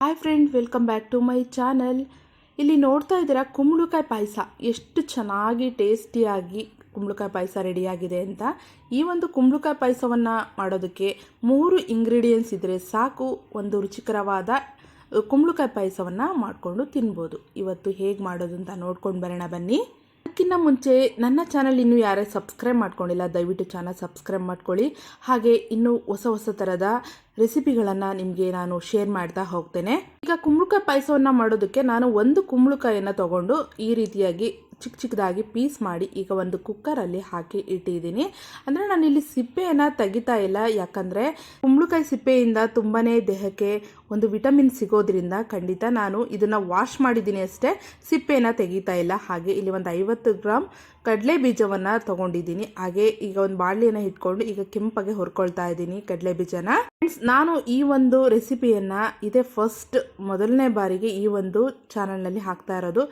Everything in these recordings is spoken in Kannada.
Hi friend, welcome back to my channel. ಇಲ್ಲಿ ನೋಡ್ತಾ ಇದ್ದೀರಾ ಕುಂಬಳಕಾಯಿ ಪಾಯಸ ಎಷ್ಟು ಚೆನ್ನಾಗಿ ಟೇಸ್ಟಿಯಾಗಿ ಕುಂಬಳಕಾಯಿ ಪಾಯಸ ರೆಡಿಯಾಗಿದೆ ಅಂತ. ಈ ಒಂದು ಕುಂಬಳಕಾಯಿ ಪಾಯಸವನ್ನು ಮಾಡೋದಕ್ಕೆ 3 ಇಂಗ್ರೀಡಿಯೆಂಟ್ಸ್ ಇದ್ದರೆ ಸಾಕು, ಒಂದು ರುಚಿಕರವಾದ ಕುಂಬಳಕಾಯಿ ಪಾಯಸವನ್ನು ಮಾಡಿಕೊಂಡು ತಿನ್ಬೋದು. ಇವತ್ತು ಹೇಗೆ ಮಾಡೋದು ಅಂತ ನೋಡ್ಕೊಂಡು ಬರೋಣ ಬನ್ನಿ. ಅದಕ್ಕಿಂತ ಮುಂಚೆ ನನ್ನ ಚಾನಲ್ ಇನ್ನೂ ಯಾರೇ ಸಬ್ಸ್ಕ್ರೈಬ್ ಮಾಡ್ಕೊಂಡಿಲ್ಲ, ದಯವಿಟ್ಟು ಚಾನಲ್ ಸಬ್ಸ್ಕ್ರೈಬ್ ಮಾಡ್ಕೊಳ್ಳಿ. ಹಾಗೆ ಇನ್ನೂ ಹೊಸ ಥರದ ರೆಸಿಪಿಗಳನ್ನು ನಿಮಗೆ ನಾನು ಶೇರ್ ಮಾಡ್ತಾ ಹೋಗ್ತೇನೆ. ಈಗ ಕುಂಬಳಕಾಯಿ ಪಾಯಸವನ್ನು ಮಾಡೋದಕ್ಕೆ ನಾನು ಒಂದು ಕುಂಬಳಕಾಯಿಯನ್ನು ತಗೊಂಡು ಈ ರೀತಿಯಾಗಿ ಚಿಕ್ಕದಾಗಿ ಪೀಸ್ ಮಾಡಿ ಈಗ ಒಂದು ಕುಕ್ಕರಲ್ಲಿ ಹಾಕಿ ಇಟ್ಟಿದ್ದೀನಿ. ಅಂದರೆ ನಾನು ಇಲ್ಲಿ ಸಿಪ್ಪೆಯನ್ನು ತೆಗಿತಾ ಇಲ್ಲ, ಯಾಕಂದರೆ ಕುಂಬಳಕಾಯಿ ಸಿಪ್ಪೆಯಿಂದ ತುಂಬಾ ದೇಹಕ್ಕೆ ಒಂದು ವಿಟಮಿನ್ ಸಿಗೋದ್ರಿಂದ ಖಂಡಿತ ನಾನು ಇದನ್ನು ವಾಶ್ ಮಾಡಿದ್ದೀನಿ ಅಷ್ಟೇ, ಸಿಪ್ಪೆಯನ್ನು ತೆಗಿತಾ ಇಲ್ಲ. ಹಾಗೆ ಇಲ್ಲಿ ಒಂದು 50 ಗ್ರಾಮ್ ಕಡಲೆ ಬೀಜವನ್ನು ತೊಗೊಂಡಿದ್ದೀನಿ. ಹಾಗೆ ಈಗ ಒಂದು ಬಾಣಲೆಯನ್ನು ಇಟ್ಕೊಂಡು ಈಗ ಕೆಂಪಗೆ ಹುರ್ಕೊಳ್ತಾ ಇದ್ದೀನಿ ಕಡಲೆ ಬೀಜನ. ನಾನು ಈ ಒಂದು ರೆಸಿಪಿಯನ್ನು ಇದೇ ಮೊದಲನೇ ಬಾರಿಗೆ ಈ ಒಂದು ಚಾನಲ್ನಲ್ಲಿ ಹಾಕ್ತಾ ಇರೋದು.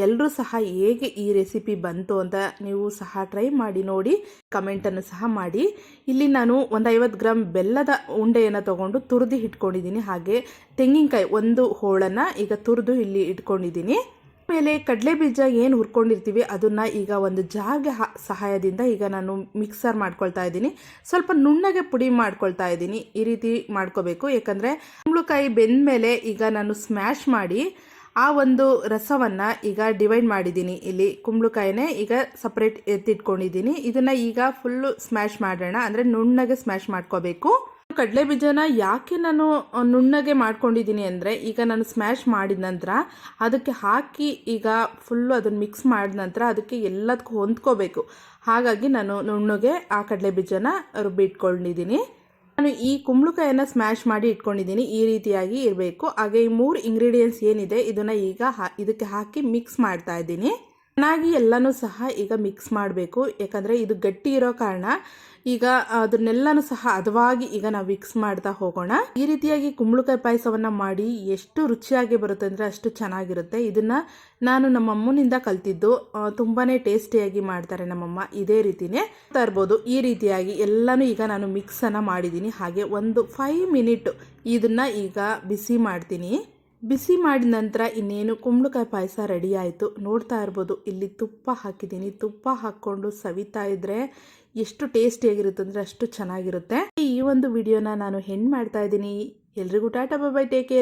ಎಲ್ಲರೂ ಸಹ ಹೇಗೆ ಈ ರೆಸಿಪಿ ಬಂತು ಅಂತ ನೀವು ಸಹ ಟ್ರೈ ಮಾಡಿ ನೋಡಿ, ಕಮೆಂಟನ್ನು ಸಹ ಮಾಡಿ. ಇಲ್ಲಿ ನಾನು ಒಂದು 50 ಗ್ರಾಮ್ ಬೆಲ್ಲದ ಉಂಡೆಯನ್ನು ತಗೊಂಡು ತುರಿದು ಇಟ್ಕೊಂಡಿದ್ದೀನಿ. ಹಾಗೆ ತೆಂಗಿನಕಾಯಿ ಒಂದು ಹೋಳನ್ನು ಈಗ ತುರಿದು ಇಲ್ಲಿ ಇಟ್ಕೊಂಡಿದ್ದೀನಿ. ಆಮೇಲೆ ಕಡಲೆ ಬೀಜ ಏನು ಹುರ್ಕೊಂಡಿರ್ತೀವಿ ಅದನ್ನು ಈಗ ಒಂದು ಜಾರ್ಗೆ ಸಹಾಯದಿಂದ ಈಗ ನಾನು ಮಿಕ್ಸರ್ ಮಾಡ್ಕೊಳ್ತಾ ಇದ್ದೀನಿ. ಸ್ವಲ್ಪ ನುಣ್ಣಗೆ ಪುಡಿ ಮಾಡ್ಕೊಳ್ತಾ ಇದ್ದೀನಿ. ಈ ರೀತಿ ಮಾಡ್ಕೋಬೇಕು, ಯಾಕಂದರೆ ಕುಂಬಳಕಾಯಿ ಬೆಂದ ಮೇಲೆ ಈಗ ನಾನು ಸ್ಮ್ಯಾಶ್ ಮಾಡಿ ಆ ಒಂದು ರಸವನ್ನು ಈಗ ಡಿವೈಡ್ ಮಾಡಿದ್ದೀನಿ. ಇಲ್ಲಿ ಕುಂಬಳಕಾಯಿನೇ ಈಗ ಸಪ್ರೇಟ್ ಎತ್ತಿಟ್ಕೊಂಡಿದ್ದೀನಿ. ಇದನ್ನು ಈಗ ಫುಲ್ಲು ಸ್ಮ್ಯಾಶ್ ಮಾಡೋಣ, ಅಂದರೆ ನುಣ್ಣಗೆ ಸ್ಮ್ಯಾಶ್ ಮಾಡ್ಕೋಬೇಕು. ಕಡಲೆ ಬೀಜನ ಯಾಕೆ ನಾನು ನುಣ್ಣಗೆ ಮಾಡ್ಕೊಂಡಿದ್ದೀನಿ ಅಂದರೆ, ಈಗ ನಾನು ಸ್ಮ್ಯಾಶ್ ಮಾಡಿದ ನಂತರ ಅದಕ್ಕೆ ಹಾಕಿ ಈಗ ಫುಲ್ಲು ಅದನ್ನು ಮಿಕ್ಸ್ ಮಾಡಿದ ನಂತರ ಅದಕ್ಕೆ ಎಲ್ಲದಕ್ಕೂ ಹೊಂದ್ಕೋಬೇಕು. ಹಾಗಾಗಿ ನಾನು ನುಣ್ಣಗೆ ಆ ಕಡಲೆ ಬೀಜನ ರುಬ್ಬಿಟ್ಕೊಂಡಿದ್ದೀನಿ. ನಾನು ಈ ಕುಂಬಳಕಾಯನ್ನು ಸ್ಮ್ಯಾಶ್ ಮಾಡಿ ಇಟ್ಕೊಂಡಿದ್ದೀನಿ. ಈ ರೀತಿಯಾಗಿ ಇರಬೇಕು. ಹಾಗೆ ಈ 3 ಇಂಗ್ರೀಡಿಯೆಂಟ್ಸ್ ಏನಿದೆ ಇದನ್ನು ಈಗ ಇದಕ್ಕೆ ಹಾಕಿ ಮಿಕ್ಸ್ ಮಾಡ್ತಾ ಇದ್ದೀನಿ. ಚೆನ್ನಾಗಿ ಎಲ್ಲನೂ ಸಹ ಈಗ ಮಿಕ್ಸ್ ಮಾಡಬೇಕು, ಯಾಕಂದರೆ ಇದು ಗಟ್ಟಿ ಇರೋ ಕಾರಣ ಈಗ ಅದನ್ನೆಲ್ಲನೂ ಸಹ ಹದವಾಗಿ ಈಗ ನಾವು ಮಿಕ್ಸ್ ಮಾಡ್ತಾ ಹೋಗೋಣ. ಈ ರೀತಿಯಾಗಿ ಕುಂಬಳಕಾಯಿ ಪಾಯಸವನ್ನು ಮಾಡಿ ಎಷ್ಟು ರುಚಿಯಾಗಿ ಬರುತ್ತೆ ಅಂದರೆ ಅಷ್ಟು ಚೆನ್ನಾಗಿರುತ್ತೆ. ಇದನ್ನು ನಾನು ನಮ್ಮ ಅಮ್ಮನಿಂದ ಕಲ್ತಿದ್ದು. ತುಂಬಾ ಟೇಸ್ಟಿಯಾಗಿ ಮಾಡ್ತಾರೆ ನಮ್ಮಮ್ಮ. ಇದೇ ರೀತಿಯೇ ತರ್ಬೋದು. ಈ ರೀತಿಯಾಗಿ ಎಲ್ಲನೂ ಈಗ ನಾನು ಮಿಕ್ಸನ್ನು ಮಾಡಿದ್ದೀನಿ. ಹಾಗೆ ಒಂದು 5 ಮಿನಿಟ್ ಇದನ್ನು ಈಗ ಬಿಸಿ ಮಾಡ್ತೀನಿ. ಬಿಸಿ ಮಾಡಿದ ನಂತರ ಇನ್ನೇನು ಕುಂಬಳಕಾಯಿ ಪಾಯಸ ರೆಡಿ ಆಯಿತು. ನೋಡ್ತಾ ಇರ್ಬೋದು, ಇಲ್ಲಿ ತುಪ್ಪ ಹಾಕಿದ್ದೀನಿ. ತುಪ್ಪ ಹಾಕ್ಕೊಂಡು ಸವಿತಾ ಇದ್ದರೆ ಎಷ್ಟು ಟೇಸ್ಟಿಯಾಗಿರುತ್ತೆ ಅಂದರೆ ಅಷ್ಟು ಚೆನ್ನಾಗಿರುತ್ತೆ. ಈ ಒಂದು ವಿಡಿಯೋನ ನಾನು ಹೆಣ್ಣು ಮಾಡ್ತಾ ಇದ್ದೀನಿ. ಎಲ್ರಿಗೂ tata bye bye, take care.